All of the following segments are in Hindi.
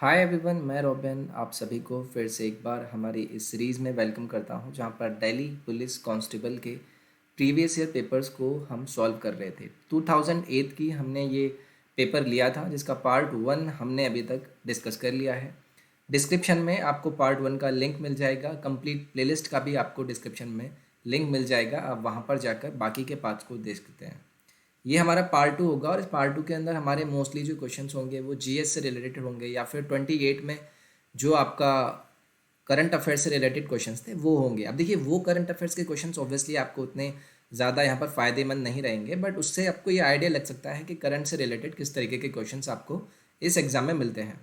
हाय एवरीवन, मैं रॉबिन आप सभी को फिर से एक बार हमारी इस सीरीज़ में वेलकम करता हूं, जहां पर दिल्ली पुलिस कांस्टेबल के प्रीवियस ईयर पेपर्स को हम सॉल्व कर रहे थे। 2008 की हमने ये पेपर लिया था, जिसका पार्ट वन हमने अभी तक डिस्कस कर लिया है। डिस्क्रिप्शन में आपको पार्ट वन का लिंक मिल जाएगा, कंप्लीट प्लेलिस्ट का भी आपको डिस्क्रिप्शन में लिंक मिल जाएगा। आप वहाँ पर जाकर बाकी के पार्ट्स को देख सकते हैं। ये हमारा पार्ट टू होगा और इस पार्ट टू के अंदर हमारे मोस्टली जो क्वेश्चंस होंगे वो जीएस से रिलेटेड होंगे, या फिर 28 में जो आपका करंट अफेयर्स से रिलेटेड क्वेश्चंस थे वो होंगे। अब देखिए, वो करंट अफेयर्स के क्वेश्चंस ऑब्वियसली आपको उतने ज़्यादा यहाँ पर फ़ायदेमंद नहीं रहेंगे, बट उससे आपको ये आइडिया लग सकता है कि करंट से रिलेटेड किस तरीके के क्वेश्चंस आपको इस एग्ज़ाम में मिलते हैं।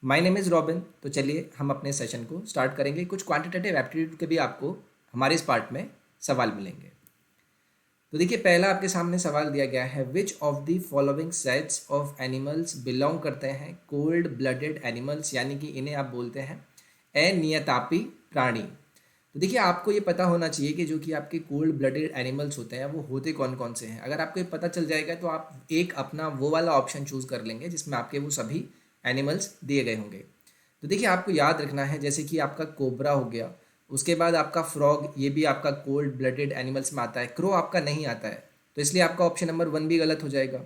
My name is robin. तो चलिए हम अपने सेशन को स्टार्ट करेंगे। कुछ क्वान्टिटेटिव एप्टीट्यूड के भी आपको हमारे इस पार्ट में सवाल मिलेंगे। तो देखिए, पहला आपके सामने सवाल दिया गया है, विच of the following sets of animals belong करते हैं कोल्ड ब्लडेड एनिमल्स, यानी कि इन्हें आप बोलते हैं अनियतापी प्राणी। तो देखिए, आपको ये पता होना चाहिए कि जो कि आपके कोल्ड ब्लडेड एनिमल्स होते हैं वो होते कौन कौन से हैं। अगर आपको ये पता चल जाएगा तो आप एक अपना वो वाला ऑप्शन चूज कर लेंगे जिसमें आपके वो सभी एनिमल्स दिए गए होंगे। तो देखिए, आपको याद रखना है, जैसे कि आपका कोबरा हो गया, उसके बाद आपका फ्रॉग, ये भी आपका कोल्ड ब्लडेड एनिमल्स में आता है। क्रो आपका नहीं आता है, तो इसलिए आपका ऑप्शन नंबर वन भी गलत हो जाएगा।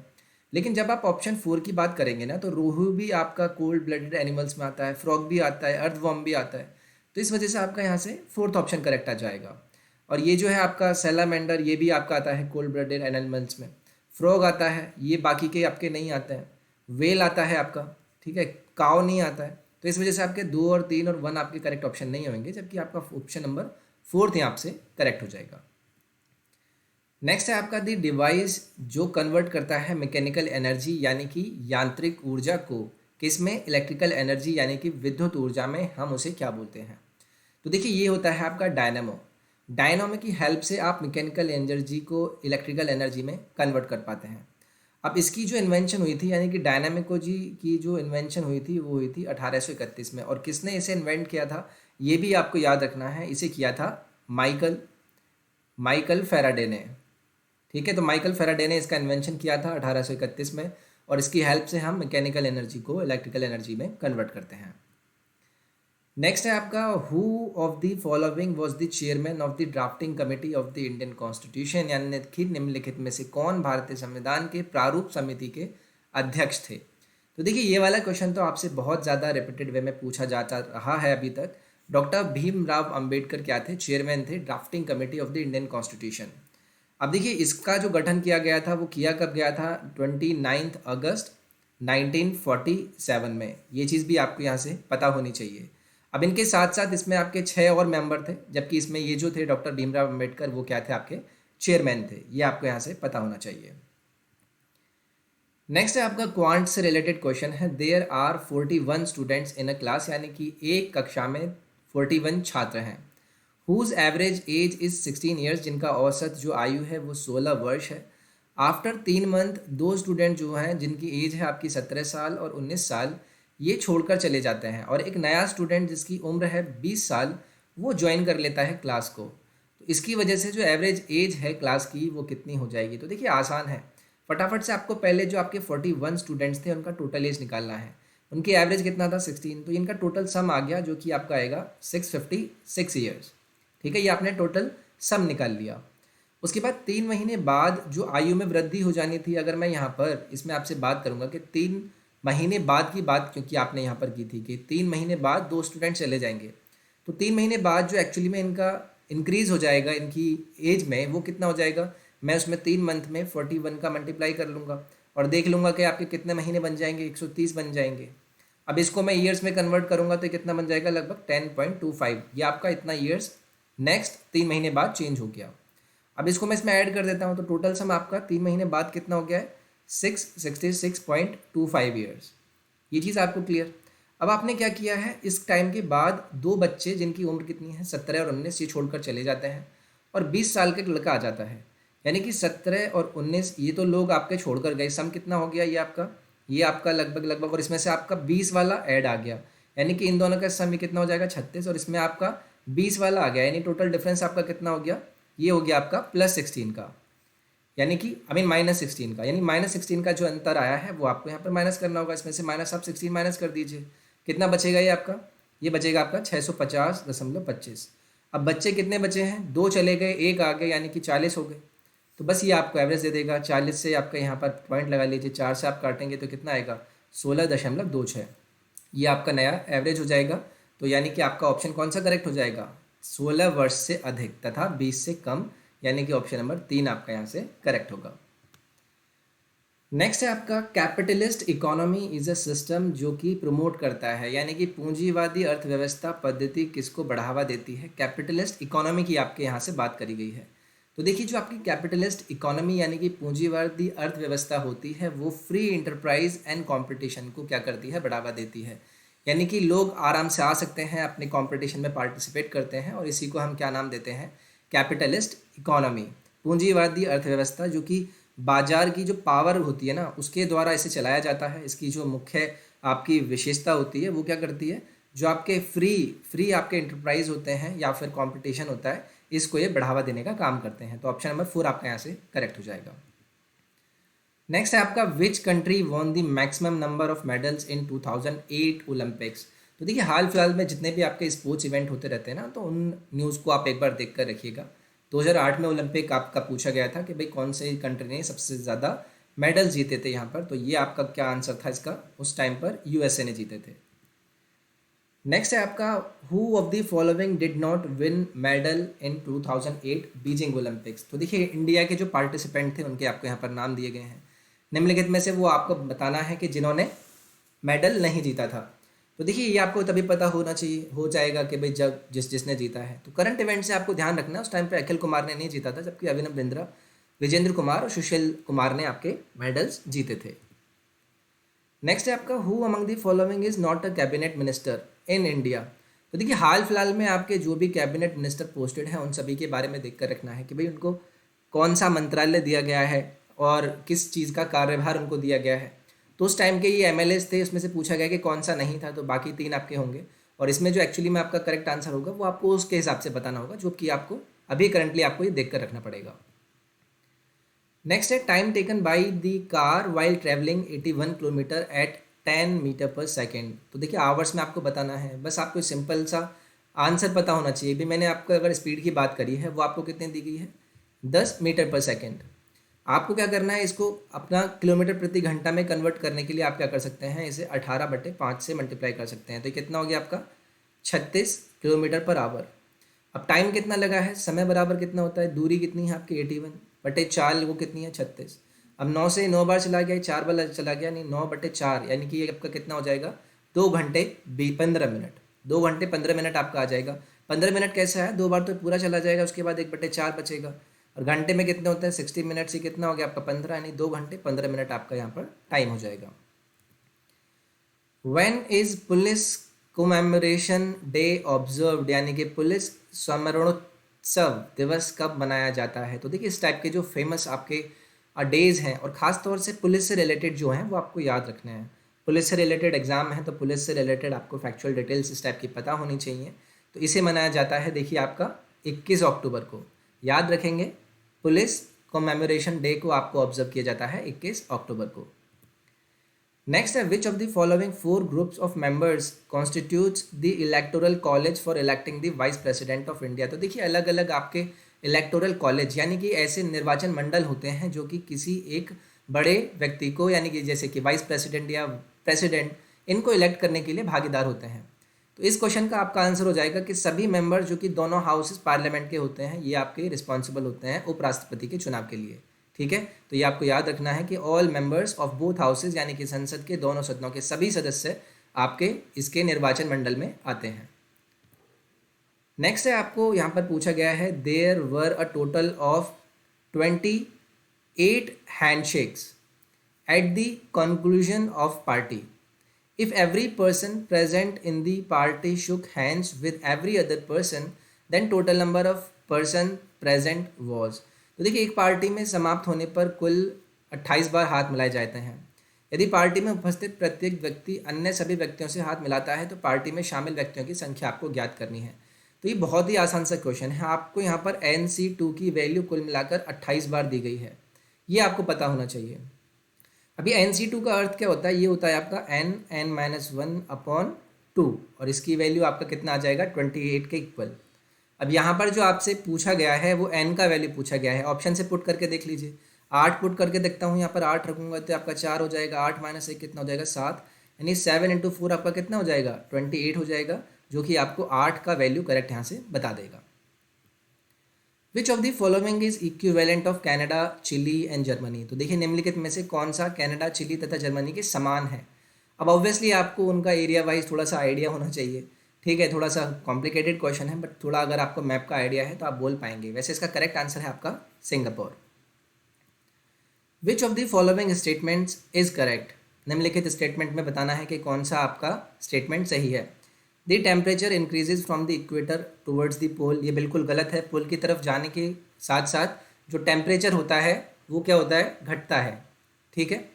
लेकिन जब आप ऑप्शन फोर की बात करेंगे ना, तो रोहू भी आपका कोल्ड ब्लडेड एनिमल्स में आता है, फ्रॉग भी आता है, अर्थवॉर्म भी आता है। तो इस वजह से आपका यहाँ से फोर्थ ऑप्शन करेक्ट आ जाएगा। और ये जो है आपका सैलामेंडर, ये भी आपका आता है कोल्ड ब्लडेड एनिमल्स में। फ्रॉग आता है, ये बाकी के आपके नहीं आते हैं। वेल आता है आपका, ठीक है। काव नहीं आता है। तो इस वजह से आपके दो और तीन और वन आपके करेक्ट ऑप्शन नहीं होंगे, जबकि आपका ऑप्शन नंबर फोर्थ यहाँ से करेक्ट हो जाएगा। नेक्स्ट है आपका दी डिवाइस जो कन्वर्ट करता है मैकेनिकल एनर्जी यानी कि यांत्रिक ऊर्जा को किसमें, इलेक्ट्रिकल एनर्जी यानी कि विद्युत ऊर्जा में, हम उसे क्या बोलते हैं। तो देखिए, ये होता है आपका डायनामो। डायनामो की हेल्प से आप मैकेनिकल एनर्जी को इलेक्ट्रिकल एनर्जी में कन्वर्ट कर पाते हैं। अब इसकी जो इन्वेंशन हुई थी, यानी कि डायनामिको जी की जो इन्वेंशन हुई थी वो हुई थी 1831 में। और किसने इसे इन्वेंट किया था ये भी आपको याद रखना है। इसे किया था माइकल माइकल फेराडे ने। ठीक है, तो माइकल फेराडे ने इसका इन्वेंशन किया था 1831 में, और इसकी हेल्प से हम मैकेनिकल एनर्जी को इलेक्ट्रिकल एनर्जी में कन्वर्ट करते हैं। नेक्स्ट है आपका, who of the following was the chairman of the drafting committee of the Indian constitution, यानी कि निम्नलिखित में से कौन भारतीय संविधान के प्रारूप समिति के अध्यक्ष थे। तो देखिए, ये वाला क्वेश्चन तो आपसे बहुत ज़्यादा रिपीटेड वे में पूछा जाता रहा है अभी तक। डॉक्टर भीमराव अंबेडकर क्या थे, चेयरमैन थे drafting committee of the Indian constitution. अब देखिए, इसका जो गठन किया गया था वो किया कब गया था, 29 अगस्त 1947 में। ये चीज़ भी आपको यहाँ से पता होनी चाहिए। अब इनके साथ साथ इसमें आपके छः और मेंबर थे, जबकि इसमें ये जो थे डॉक्टर भीमराव अंबेडकर, वो क्या थे, आपके चेयरमैन थे। ये आपको यहाँ से पता होना चाहिए। नेक्स्ट है आपका क्वांट से रिलेटेड क्वेश्चन है, there are 41 students in a class, यानी कि एक कक्षा में 41 छात्र हैं। Whose average age is 16 years, जिनका औसत जो आयु है वो 16 वर्ष है। आफ्टर 3 मंथ दो स्टूडेंट जो हैं जिनकी एज है आपकी 17 साल और 19 साल, ये छोड़कर चले जाते हैं, और एक नया स्टूडेंट जिसकी उम्र है 20 साल वो ज्वाइन कर लेता है क्लास को। तो इसकी वजह से जो एवरेज एज है क्लास की वो कितनी हो जाएगी। तो देखिए, आसान है। फटाफट से आपको पहले जो आपके 41 स्टूडेंट्स थे उनका टोटल एज निकालना है। उनकी एवरेज कितना था, 16, तो इनका टोटल सम आ गया जो कि आपका आएगा 656 ईयर्स। ठीक है, ये आपने टोटल सम निकाल लिया। उसके बाद 3 महीने बाद जो आयु में वृद्धि हो जानी थी, अगर मैं यहाँ पर इसमें आपसे बात करूँगा कि 3 महीने बाद की बात, क्योंकि आपने यहाँ पर की थी कि 3 महीने बाद दो स्टूडेंट चले जाएंगे, तो 3 महीने बाद जो एक्चुअली में इनका इंक्रीज हो जाएगा इनकी एज में, वो कितना हो जाएगा। मैं उसमें 3 मंथ में 41 का मल्टीप्लाई कर लूँगा और देख लूँगा कि आपके कितने महीने बन जाएंगे, 130 बन जाएंगे। अब इसको मैं ईयर्स में कन्वर्ट करूँगा तो कितना बन जाएगा, लगभग 10.25। ये आपका इतना ईयर्स नेक्स्ट 3 महीने बाद चेंज हो गया। अब इसको मैं इसमें ऐड कर देता हूँ, तो टोटल सम आपका 3 महीने बाद कितना हो गया है, 666.25 ईयर्स। ये चीज़ आपको क्लियर। अब आपने क्या किया है, इस टाइम के बाद दो बच्चे जिनकी उम्र कितनी है, 17 और 19, ये छोड़कर चले जाते हैं, और 20 साल का एक लड़का आ जाता है। यानी कि 17 और 19 ये तो लोग आपके छोड़कर गए। सम कितना हो गया, ये आपका लगभग लगभग, और इसमें से आपका 20 वाला ऐड आ गया, यानी कि इन दोनों का सम कितना हो जाएगा, 36, और इसमें आपका 20 वाला आ गया, यानी टोटल डिफरेंस आपका कितना हो गया, ये हो गया आपका +16 का, यानी कि -16 का। यानी -16 का जो अंतर आया है वो आपको यहाँ पर माइनस करना होगा। इसमें से माइनस आप 16 माइनस कर दीजिए, कितना बचेगा ये आपका? ये बचेगा आपका 650.25। अब बच्चे कितने बचे हैं? 2 चले गए, 1 आ गए, यानी कि 40 हो गए। तो बस ये आपको एवरेज दे देगा। 40 से आपका यहाँ पर पॉइंट लगा लीजिए, 4 से आप काटेंगे तो कितना आएगा? 16.26। ये आपका नया एवरेज हो जाएगा। तो यानी कि आपका ऑप्शन कौन सा करेक्ट हो जाएगा? 16 वर्ष से अधिक तथा 20 से कम, यानी कि ऑप्शन नंबर 3 आपका यहाँ से करेक्ट होगा। नेक्स्ट है आपका capitalist economy is a system, जो कि प्रमोट करता है, यानी कि पूंजीवादी अर्थव्यवस्था पद्धति किसको बढ़ावा देती है? कैपिटलिस्ट इकोनॉमी की आपके यहाँ से बात करी गई है। तो देखिए, जो आपकी कैपिटलिस्ट इकोनॉमी यानी कि पूंजीवादी अर्थव्यवस्था होती है, वो फ्री इंटरप्राइज एंड कंपटीशन को क्या करती है? बढ़ावा देती है। यानी कि लोग आराम से आ सकते हैं, अपने कंपटीशन में पार्टिसिपेट करते हैं, और इसी को हम क्या नाम देते हैं? कैपिटलिस्ट इकोनॉमी, पूंजीवादी अर्थव्यवस्था, जो कि बाजार की जो पावर होती है ना, उसके द्वारा इसे चलाया जाता है। इसकी जो मुख्य आपकी विशेषता होती है वो क्या करती है? जो आपके फ्री आपके इंटरप्राइज होते हैं या फिर कंपटीशन होता है, इसको ये बढ़ावा देने का काम करते हैं। तो ऑप्शन नंबर 4 आपका यहाँ से करेक्ट हो जाएगा। नेक्स्ट है आपका which country won the maximum number of medals in 2008 Olympics. तो देखिए, हाल फिलहाल में जितने भी आपके स्पोर्ट्स इवेंट होते रहते हैं ना, तो उन न्यूज़ को आप एक बार देख कर रखिएगा। 2008 में ओलंपिक आपका पूछा गया था कि भाई कौन से कंट्री ने सबसे ज़्यादा मेडल्स जीते थे यहाँ पर। तो ये आपका क्या आंसर था इसका? उस टाइम पर यूएसए ने जीते थे। नेक्स्ट है आपका who of the following did not win medal in 2008 Beijing Olympics. तो देखिए, इंडिया के जो पार्टिसिपेंट थे उनके आपको यहाँ पर नाम दिए गए हैं। निम्नलिखित में से वो आपको बताना है कि जिन्होंने मेडल नहीं जीता था। तो देखिए, ये आपको तभी पता होना चाहिए हो जाएगा कि भाई जब जिसने जीता है। तो करंट इवेंट से आपको ध्यान रखना है, उस टाइम पे अखिल कुमार ने नहीं जीता था, जबकि अभिनव बिंद्रा, विजेंद्र कुमार और सुशील कुमार ने आपके मेडल्स जीते थे। नेक्स्ट है आपका who among the following is not a cabinet minister in India. तो देखिए, हाल फिलहाल में आपके जो भी कैबिनेट मिनिस्टर पोस्टेड हैं उन सभी के बारे में देख कर रखना है कि भाई उनको कौन सा मंत्रालय दिया गया है और किस चीज़ का कार्यभार उनको दिया गया है। तो उस टाइम के ये एमएलएस थे, उसमें से पूछा गया कि कौन सा नहीं था, तो बाकी 3 आपके होंगे। और इसमें जो एक्चुअली में आपका करेक्ट आंसर होगा वो आपको उसके हिसाब से बताना होगा, जो कि आपको अभी करंटली आपको ये देख कर रखना पड़ेगा। नेक्स्ट है time taken by the car while travelling 81 kilometre at 10 metre per second. तो देखिए, आवर्स में आपको बताना है, बस आपको सिंपल सा आंसर पता होना चाहिए। भी मैंने आपको अगर स्पीड की बात करी है, वो आपको कितनी दी गई है? 10 मीटर पर सेकेंड। आपको क्या करना है? इसको अपना किलोमीटर प्रति घंटा में कन्वर्ट करने के लिए आप क्या कर सकते हैं? इसे 18/5 से मल्टीप्लाई कर सकते हैं। तो कितना हो गया आपका? 36 किलोमीटर पर आवर। अब टाइम कितना लगा है? समय बराबर कितना होता है? दूरी कितनी है आपकी? 81/4, वो कितनी है? 36। अब 9 से 9 बार चला गया, 4 बार चला गया, नहीं 9/4, यानी कि ये आपका कितना हो जाएगा? 2 घंटे 15 मिनट। 2 घंटे 15 मिनट आपका आ जाएगा। 15 मिनट कैसा है? 2 बार तो पूरा चला जाएगा, उसके बाद 1/4 बचेगा। और घंटे में कितने होते हैं? 60 मिनट से कितना हो गया आपका? 15, यानी 2 घंटे 15 मिनट आपका यहाँ पर टाइम हो जाएगा। When is police commemoration day observed, यानी कि पुलिस स्मरणोत्सव दिवस कब मनाया जाता है? तो देखिए, इस टाइप के जो फेमस आपके डेज हैं और ख़ास तौर से पुलिस से रिलेटेड जो हैं वो आपको याद रखने हैं। पुलिस से रिलेटेड एग्जाम है तो पुलिस से रिलेटेड आपको फैक्चुअल डिटेल्स इस टाइप की पता होनी चाहिए। तो इसे मनाया जाता है, देखिए आपका 21 अक्टूबर को। याद रखेंगे, पुलिस कमेमोरेशन डे को आपको ऑब्जर्व किया जाता है 21 अक्टूबर को। नेक्स्ट है विच of the following 4 groups of members constitutes the electoral college for electing the vice president of India. तो देखिए, अलग अलग आपके इलेक्टोरल कॉलेज यानी कि ऐसे निर्वाचन मंडल होते हैं जो कि किसी एक बड़े व्यक्ति को, यानी कि जैसे कि वाइस प्रेसिडेंट या प्रेसिडेंट, इनको इलेक्ट करने के लिए भागीदार होते हैं। तो इस क्वेश्चन का आपका आंसर हो जाएगा कि सभी मेंबर जो कि दोनों हाउसेस पार्लियामेंट के होते हैं, ये आपके रिस्पॉन्सिबल होते हैं उपराष्ट्रपति के चुनाव के लिए। ठीक है, तो ये आपको याद रखना है कि all members of both houses, यानी कि संसद के दोनों सदनों के सभी सदस्य आपके इसके निर्वाचन मंडल में आते हैं। नेक्स्ट है आपको यहाँ पर पूछा गया है there were a total of 28 handshakes at the conclusion of party. If every person present in the party shook hands with every other person, then total number of person present was। तो देखिए, एक पार्टी में समाप्त होने पर कुल 28 बार हाथ मिलाए जाते हैं। यदि पार्टी में उपस्थित प्रत्येक व्यक्ति अन्य सभी व्यक्तियों से हाथ मिलाता है तो पार्टी में शामिल व्यक्तियों की संख्या आपको ज्ञात करनी है। तो ये बहुत ही आसान सा क्वेश्चन है। आपको यहाँ पर NC2 की वैल्यू कुल मिलाकर 28 बार दी गई है, ये आपको पता होना चाहिए। अभी NC2 का अर्थ क्या होता है? ये होता है आपका n n-1 अपॉन 2 और इसकी वैल्यू आपका कितना आ जाएगा 28 के इक्वल। अब यहाँ पर जो आपसे पूछा गया है वो n का वैल्यू पूछा गया है, ऑप्शन से पुट करके देख लीजिए। 8 पुट करके देखता हूँ, यहाँ पर 8 रखूँगा तो आपका 4 हो जाएगा, 8 माइनस 1 कितना हो जाएगा 7, यानी 7 इंटू 4 आपका कितना हो जाएगा 28 हो जाएगा, जो कि आपको 8 का वैल्यू करेक्ट यहाँ से बता देगा। Which of the following is equivalent of Canada, Chile and Germany. तो देखिए निम्नलिखित में से कौन सा कनाडा, चिली तथा जर्मनी के समान है। अब ऑब्वियसली आपको उनका एरिया वाइज थोड़ा सा आइडिया होना चाहिए, ठीक है, थोड़ा सा कॉम्प्लिकेटेड क्वेश्चन है, बट थोड़ा अगर आपको मैप का आइडिया है तो आप बोल पाएंगे। वैसे इसका करेक्ट आंसर है आपका Singapore. Which of the following statements is correct. निम्नलिखित स्टेटमेंट में बताना है कि कौन सा आपका स्टेटमेंट सही है। The temperature increases from the equator towards the pole, ये बिल्कुल गलत है। पोल की तरफ जाने के साथ साथ जो टेम्परेचर होता है वो क्या होता है, घटता है, ठीक है।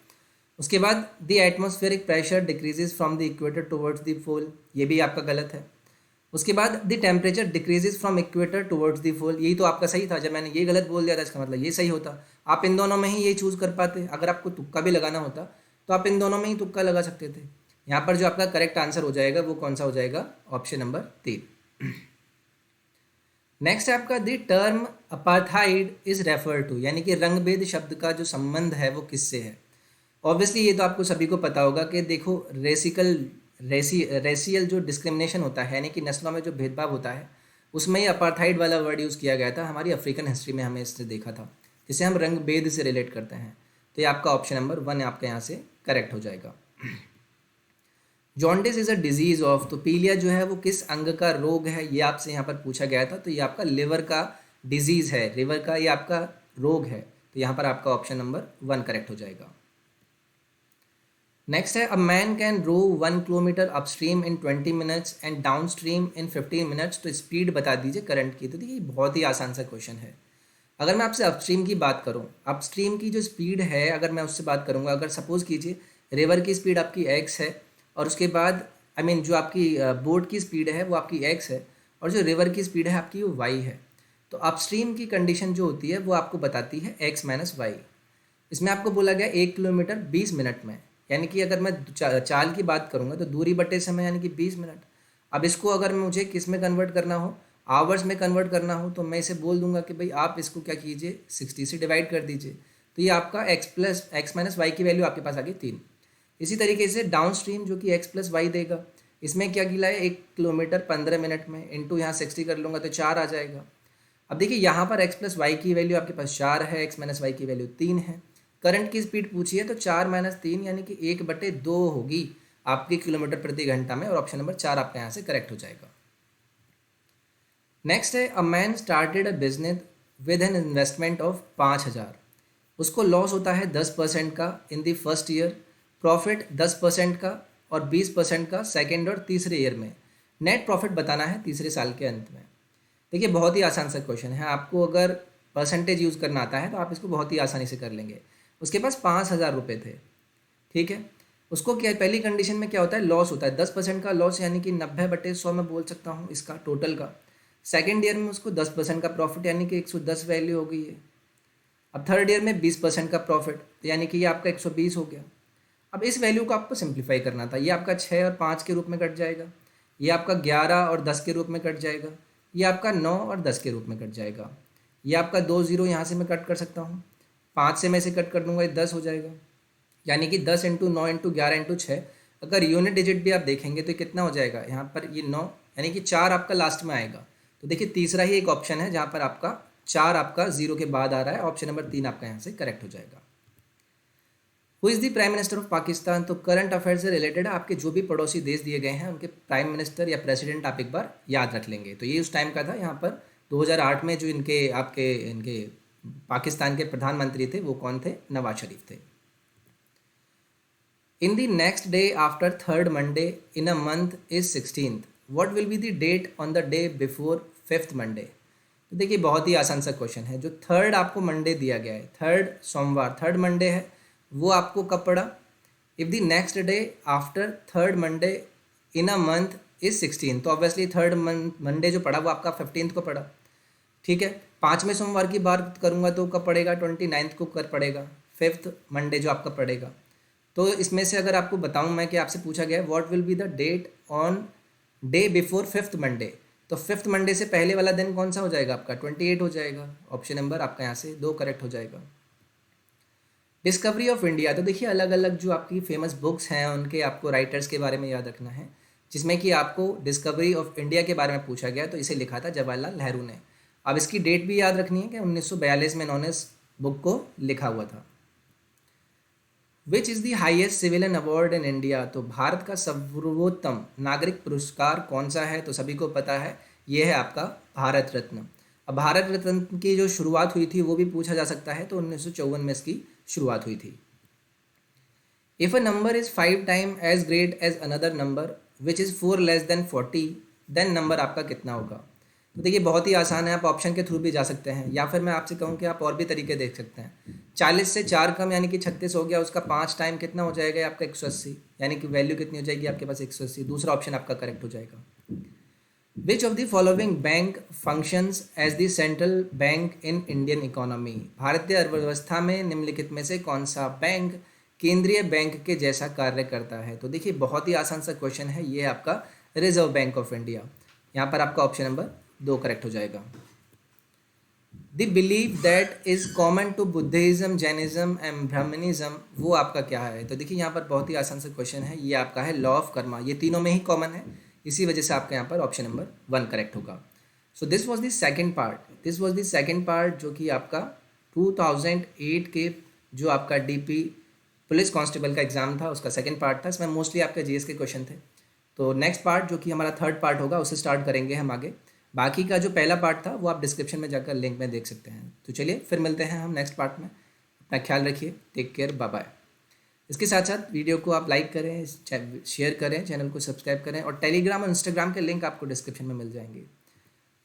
उसके बाद the atmospheric pressure decreases from the equator towards the pole, ये भी आपका गलत है। उसके बाद the temperature decreases from equator towards the pole, यही तो आपका सही था। जब मैंने ये गलत बोल दिया था इसका मतलब ये सही होता। आप इन दोनों में ही ये चूज़ कर पाते। अगर आपको तुक्का भी लगाना होता तो आप इन दोनों में ही तुक्का लगा सकते थे। यहाँ पर जो आपका करेक्ट आंसर हो जाएगा वो कौन सा हो जाएगा, ऑप्शन नंबर 3। नेक्स्ट है आपका the term apartheid is refer to, यानी कि रंगभेद शब्द का जो संबंध है वो किससे है। ऑब्वियसली ये तो आपको सभी को पता होगा कि देखो रेसियल जो डिस्क्रिमिनेशन होता है, यानी कि नस्लों में जो भेदभाव होता है, उसमें ही अपार्थाइड वाला वर्ड यूज़ किया गया था। हमारी अफ्रीकन हिस्ट्री में हमें इससे देखा था, जिसे हम रंगभेद से रिलेट करते हैं। तो ये आपका ऑप्शन नंबर 1 आपका यहाँ से करेक्ट हो जाएगा। Jaundice is a disease of, तो पीलिया जो है वो किस अंग का रोग है, ये आपसे यहाँ पर पूछा गया था। तो ये आपका लिवर का डिजीज़ है, लिवर का ये आपका रोग है। तो यहाँ पर आपका ऑप्शन नंबर 1 करेक्ट हो जाएगा। नेक्स्ट है a man can row 1 kilometre upstream in 20 minutes and downstream in 15 minutes. तो स्पीड बता दीजिए करंट की। तो देखिए बहुत ही आसान सा क्वेश्चन है। अगर मैं आपसे अपस्ट्रीम की बात करूँ, अपस्ट्रीम की जो स्पीड है अगर मैं उससे बात करूँगा, अगर सपोज़ कीजिए रिवर की स्पीड आपकी x है और उसके बाद जो आपकी बोट की स्पीड है वो आपकी x है और जो रिवर की स्पीड है आपकी वो y है। तो अपस्ट्रीम की कंडीशन जो होती है वो आपको बताती है x माइनस वाई। इसमें आपको बोला गया 1 किलोमीटर 20 मिनट में, यानी कि अगर मैं चाल की बात करूँगा तो दूरी बटे समय यानी कि 20 मिनट। अब इसको अगर मुझे किस में कन्वर्ट करना हो, आवर्स में कन्वर्ट करना हो, तो मैं इसे बोल दूंगा कि भाई आप इसको क्या कीजिए 60 से डिवाइड कर दीजिए। तो ये आपका x माइनस वाई की वैल्यू आपके पास आ गई 3। इसी तरीके से डाउन स्ट्रीम जो कि x प्लस वाई देगा, इसमें क्या गिला है 1 किलोमीटर 15 मिनट में, इंटू यहाँ 60 कर लूँगा तो 4 आ जाएगा। अब देखिए यहाँ पर x प्लस वाई की वैल्यू आपके पास 4 है, x माइनस वाई की वैल्यू 3 है। करंट की स्पीड पूछी है तो 4 माइनस 3 यानी कि 1/2 होगी आपकी किलोमीटर प्रति घंटा में, और ऑप्शन नंबर 4 आपका यहाँ से करेक्ट हो जाएगा। नेक्स्ट है a man started a business with an investment of 5,000। उसको लॉस होता है 10% का in the first year, profit 10% का और 20% का सेकेंड और तीसरे ईयर में। नेट प्रॉफिट बताना है तीसरे साल के अंत में। देखिए बहुत ही आसान सा क्वेश्चन है। आपको अगर परसेंटेज यूज़ करना आता है तो आप इसको बहुत ही आसानी से कर लेंगे। उसके पास 5,000 रुपये थे, ठीक है। उसको क्या पहली कंडीशन में क्या होता है, लॉस होता है 10% का लॉस, यानी कि 90/100 में बोल सकता हूँ इसका टोटल का। सेकेंड ईयर में उसको 10% का प्रॉफिट यानी कि 110 वैल्यू हो गई है। अब थर्ड ईयर में 20% का प्रॉफिट यानी कि ये आपका 120 हो गया। अब इस वैल्यू को आपको सिंप्लीफाई करना था। ये आपका 6 और 5 के रूप में कट जाएगा, ये आपका 11 और 10 के रूप में कट जाएगा, ये आपका 9 और 10 के रूप में कट जाएगा, ये आपका 2 0 यहाँ से मैं कट कर सकता हूँ, 5 से मैं इसे कट कर दूँगा, ये 10 हो जाएगा। यानी कि 10 इंटू 9 इंटू 11 इंटू 6, अगर यूनिट डिजिट भी आप देखेंगे तो कितना हो जाएगा, यहाँ पर ये 9 यानी कि 4 आपका लास्ट में आएगा। तो देखिए तीसरा ही एक ऑप्शन है जहाँ पर आपका 4 आपका 0 के बाद आ रहा है, ऑप्शन नंबर 3 आपका यहाँ से करेक्ट हो जाएगा। Who is the prime minister of Pakistan. तो करंट अफेयर से रिलेटेड आपके जो भी पड़ोसी देश दिए गए हैं उनके प्राइम मिनिस्टर या प्रेसिडेंट आप एक बार याद रख लेंगे। तो ये उस टाइम का था, यहाँ पर 2008 में जो इनके पाकिस्तान के प्रधानमंत्री थे वो कौन थे, नवाज शरीफ थे। In the next day after third Monday in a month is 16th, what will be the date on the day before 5th Monday. तो देखिए बहुत ही आसान सा क्वेश्चन है। जो थर्ड आपको मंडे दिया गया है, थर्ड सोमवार, थर्ड मंडे है, वो आपको कब पड़ा। If the next day after third Monday in a month is 16, तो ऑब्वियसली थर्ड मंडे जो पड़ा वो आपका 15th को पड़ा, ठीक है। 5वें सोमवार की बात करूँगा तो कब पड़ेगा, 29th को कर पड़ेगा। 5th मंडे जो आपका पड़ेगा, तो इसमें से अगर आपको बताऊं मैं कि आपसे पूछा गया है what will be the date on day before 5th Monday, तो 5th मंडे से पहले वाला दिन कौन सा हो जाएगा आपका? 28 हो जाएगा। ऑप्शन नंबर आपका यहाँ से 2 करेक्ट हो जाएगा। डिस्कवरी ऑफ इंडिया, तो देखिए अलग अलग जो आपकी फेमस बुक्स हैं उनके आपको राइटर्स के बारे में याद रखना है, जिसमें कि आपको डिस्कवरी ऑफ इंडिया के बारे में पूछा गया, तो इसे लिखा था जवाहरलाल नेहरू ने। अब इसकी डेट भी याद रखनी है कि 1942 में इन्होंने इस बुक को लिखा हुआ था। Which is the highest civilian award in India, तो भारत का सर्वोत्तम नागरिक पुरस्कार कौन सा है? तो सभी को पता है, ये है आपका भारत रत्न। अब भारत रत्न की जो शुरुआत हुई थी वो भी पूछा जा सकता है, तो 1954 में इसकी शुरुआत हुई थी। If a number is 5 time as great as another number which is 4 less than 40, then number आपका कितना होगा? तो देखिए बहुत ही आसान है, आप ऑप्शन के थ्रू भी जा सकते हैं, या फिर मैं आपसे कहूँ कि आप और भी तरीके देख सकते हैं। 40 से 4 कम यानी कि 36 हो गया, उसका 5 टाइम कितना हो जाएगा? आपका 180, यानी कि वैल्यू कितनी हो जाएगी आपके पास? 180। दूसरा ऑप्शन आपका करेक्ट हो जाएगा। Which of the following bank functions as the central bank in Indian economy, भारतीय अर्थव्यवस्था में निम्नलिखित में से कौन सा बैंक केंद्रीय बैंक के जैसा कार्य करता है? तो देखिए बहुत ही आसान सा क्वेश्चन है, ये आपका रिजर्व बैंक ऑफ इंडिया। यहाँ पर आपका ऑप्शन नंबर 2 करेक्ट हो जाएगा। The believe that is common to Buddhism, Jainism and Brahmanism, वो आपका क्या है? तो देखिए यहाँ पर बहुत ही आसान सा क्वेश्चन है, ये आपका है लॉ ऑफ कर्मा। ये तीनों में ही कॉमन है, इसी वजह से आपका यहाँ पर ऑप्शन नंबर 1 करेक्ट होगा। So this was the second part जो कि आपका 2008 के जो आपका डीपी पुलिस कांस्टेबल का एग्जाम था उसका सेकेंड पार्ट था। इसमें मोस्टली आपके जीएस के क्वेश्चन थे। तो नेक्स्ट पार्ट जो कि हमारा थर्ड पार्ट होगा उसे स्टार्ट करेंगे हम आगे। बाकी का जो पहला पार्ट था वो आप डिस्क्रिप्शन में जाकर लिंक में देख सकते हैं। तो चलिए फिर मिलते हैं हम नेक्स्ट पार्ट में। अपना ख्याल रखिए, टेक केयर, बाय बाय। इसके साथ साथ वीडियो को आप लाइक करें, शेयर करें, चैनल को सब्सक्राइब करें, और टेलीग्राम और इंस्टाग्राम के लिंक आपको डिस्क्रिप्शन में मिल जाएंगे।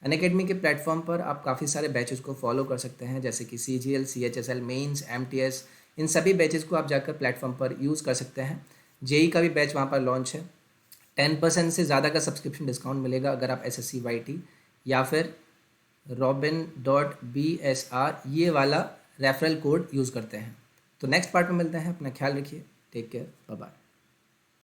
अनअकैडमी के प्लेटफॉर्म पर आप काफ़ी सारे बैचेस को फॉलो कर सकते हैं, जैसे कि CGL, CHSL, मेंस, MTS, इन सभी बैचेस को आप जाकर प्लेटफॉर्म पर यूज़ कर सकते हैं। जेई का भी बैच वहाँ पर लॉन्च है। 10% से ज़्यादा का सब्सक्रिप्शन डिस्काउंट मिलेगा अगर आप SSC YT या फिर robin.bsr ये वाला रेफरल कोड यूज़ करते हैं। तो नेक्स्ट पार्ट में मिलते हैं। अपना ख्याल रखिए, टेक केयर, बाय बाय।